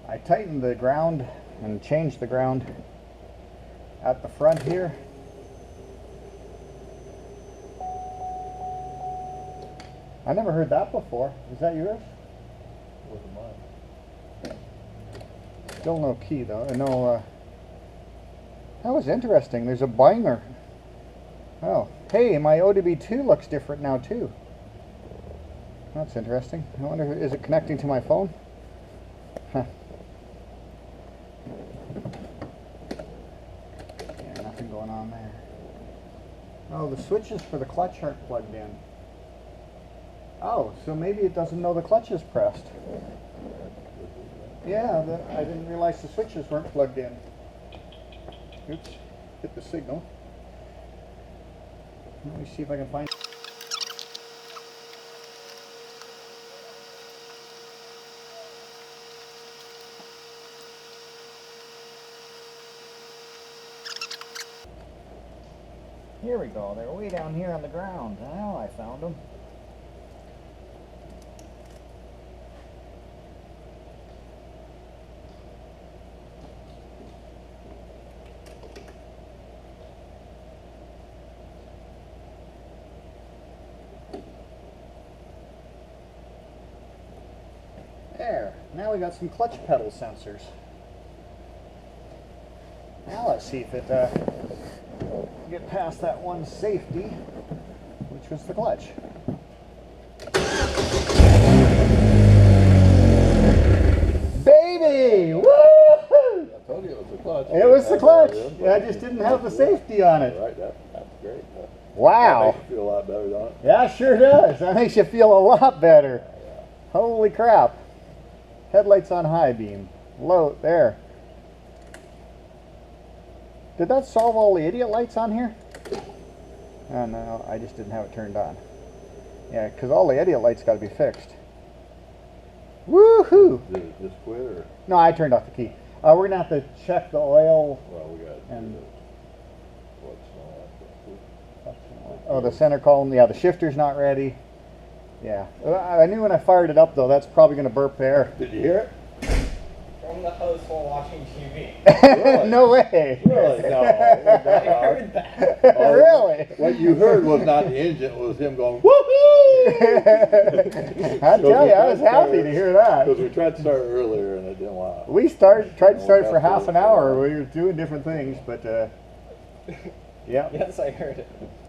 I tightened the ground and changed the ground at the front here. I never heard that before. Is that yours? Wasn't mine. Still no key though. No. That was interesting. There's a binder. Oh, hey, my ODB2 looks different now too. That's interesting. I wonder, is it connecting to my phone? Huh. Yeah, nothing going on there. Oh, the switches for the clutch aren't plugged in. Oh, so maybe it doesn't know the clutch is pressed. Yeah, I didn't realize the switches weren't plugged in. Oops, hit the signal. Let me see if I can find. Here we go. They're way down here on the ground. Now I found them. There. Now we got some clutch pedal sensors. Now let's see if it get past that one safety, which was the clutch. Baby! Woo! I told you it was the clutch. It was the clutch. I just didn't have the safety on it. Right, that's great. Wow. That makes you feel a lot better, don't it? Yeah, sure does. That makes you feel a lot better. Holy crap. Headlights on high beam. Low, there. Did that solve all the idiot lights on here? Oh no, I just didn't have it turned on. Yeah, because all the idiot lights got to be fixed. Woohoo! Did it just quit or? No, I turned off the key. We're going to have to check the oil. Well, we got And what's oh, the center column. Yeah, the shifter's not ready. Yeah. I knew when I fired it up, though, that's probably going to burp there. Did you hear it? From the house while watching TV. Really? No way. Really? No. I heard that. Oh, Really? What you heard was not the engine, it was him going, woohoo! I tell you, I was happy to hear that. Because we tried to start earlier and it didn't want to. We tried to start it for half an hour. We were doing different things, but yeah. Yes, I heard it.